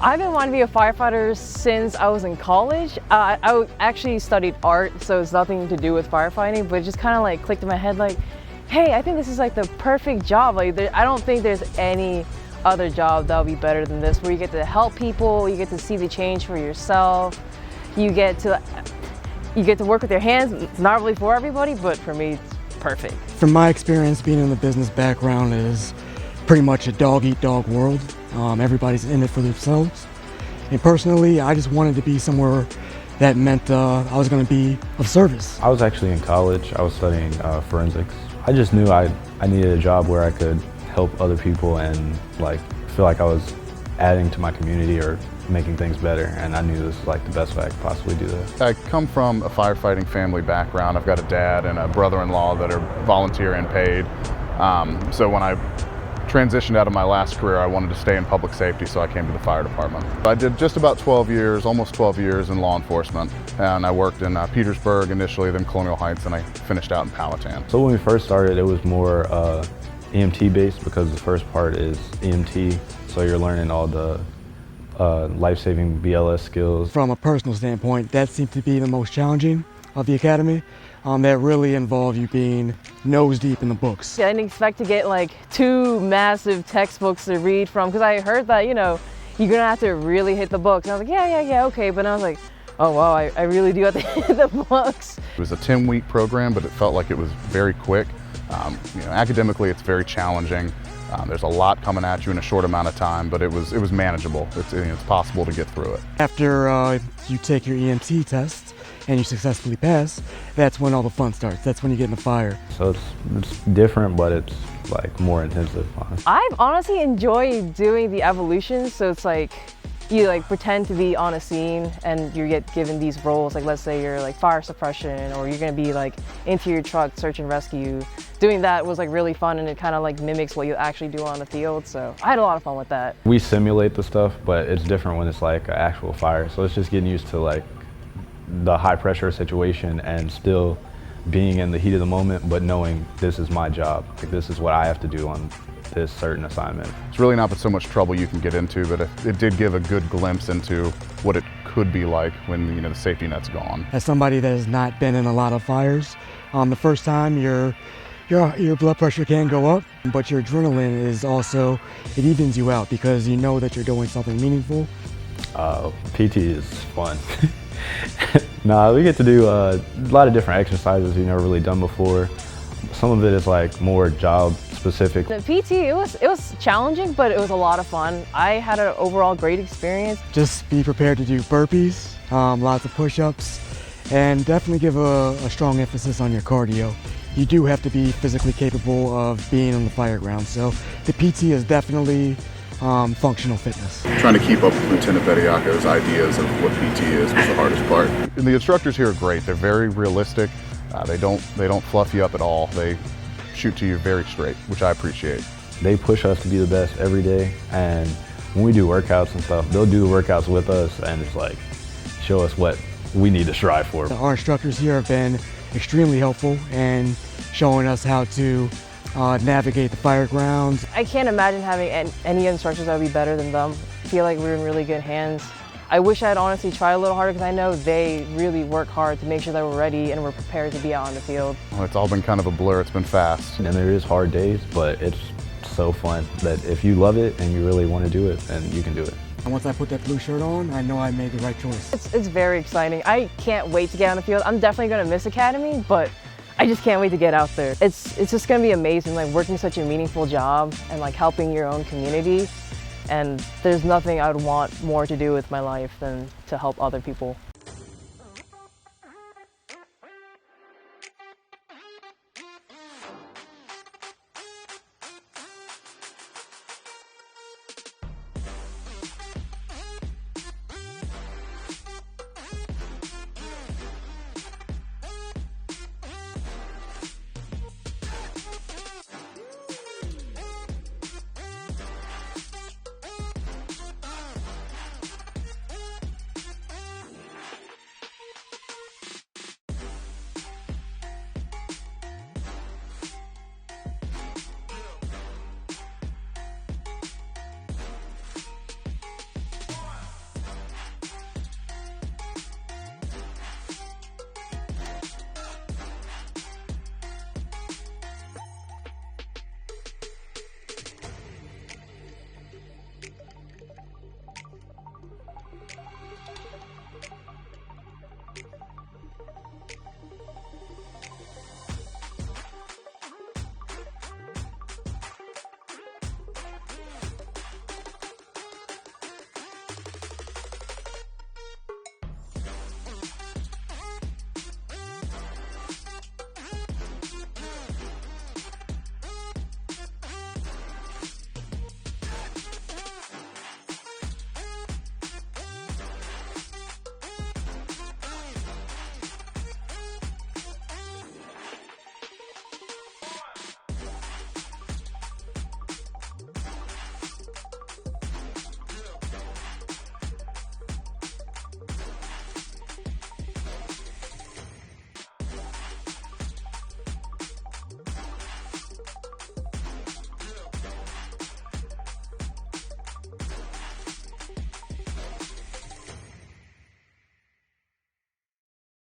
I've been wanting to be a firefighter since I was in college. I actually studied art, so it's nothing to do with firefighting, but it just kind of like clicked in my head like, hey, I think this is like the perfect job. Like, I don't think there's any other job that'll be better than this, where you get to help people, you get to see the change for yourself, you get to work with your hands. It's not really for everybody, but for me, it's perfect. From my experience, being in the business background is pretty much a dog-eat-dog world. Everybody's in it for themselves. And personally, I just wanted to be somewhere that meant I was going to be of service. I was actually in college. I was studying forensics. I just knew I needed a job where I could help other people and like feel like I was adding to my community or making things better, and I knew this was like the best way I could possibly do that. I come from a firefighting family background. I've got a dad and a brother-in-law that are volunteer and paid. So when I transitioned out of my last career, I wanted to stay in public safety, so I came to the fire department. I did just about 12 years, almost 12 years in law enforcement, and I worked in Petersburg initially, then Colonial Heights, and I finished out in Powhatan. So when we first started, it was more EMT based, because the first part is EMT, so you're learning all the life-saving BLS skills. From a personal standpoint, that seemed to be the most challenging of the academy. That really involved you being nose deep in the books. I didn't expect to get like 2 massive textbooks to read from, because I heard that, you know, you're gonna have to really hit the books. And I was like, yeah, okay. But I was like, oh wow, I really do have to hit the books. It was a 10-week program, but it felt like it was very quick. You know, academically, it's very challenging. There's a lot coming at you in a short amount of time, but it was manageable. It's possible to get through it. After you take your EMT test and you successfully pass, that's when all the fun starts. That's when you get in the fire. So it's different, but it's like more intensive. I've honestly enjoyed doing the evolutions. So it's like you like pretend to be on a scene and you get given these roles. Like let's say you're like fire suppression, or you're gonna be like into your truck, search and rescue. Doing that was like really fun, and it kind of like mimics what you actually do on the field. So I had a lot of fun with that. We simulate the stuff, but it's different when it's like an actual fire. So it's just getting used to like the high pressure situation and still being in the heat of the moment, but knowing this is my job. Like this is what I have to do on this certain assignment. It's really not so much trouble you can get into, but it did give a good glimpse into what it could be like when, you know, the safety net's gone. As somebody that has not been in a lot of fires, the first time your blood pressure can go up, but your adrenaline is also, it evens you out because you know that you're doing something meaningful. PT is fun. Nah, we get to do a lot of different exercises we've never really done before. Some of it is like more job specific. The PT, it was challenging, but it was a lot of fun. I had an overall great experience. Just be prepared to do burpees, lots of push-ups, and definitely give a strong emphasis on your cardio. You do have to be physically capable of being on the fire ground, so the PT is definitely functional fitness. Trying to keep up with Lieutenant Bediaco's ideas of what PT is was the hardest part. And the instructors here are great. They're very realistic. They don't fluff you up at all. They shoot to you very straight, which I appreciate. They push us to be the best every day, and when we do workouts and stuff, they'll do the workouts with us and just like show us what we need to strive for. Our instructors here have been extremely helpful and showing us how to navigate the fire grounds. I can't imagine having any instructors that would be better than them. I feel like we're in really good hands. I wish I'd honestly tried a little harder, because I know they really work hard to make sure that we're ready and we're prepared to be out on the field. Well, it's all been kind of a blur. It's been fast. And there is hard days, but it's so fun that if you love it and you really want to do it, then you can do it. And once I put that blue shirt on, I know I made the right choice. It's very exciting. I can't wait to get on the field. I'm definitely going to miss Academy, but I just can't wait to get out there. It's just going to be amazing, like working such a meaningful job and like helping your own community. And there's nothing I would want more to do with my life than to help other people.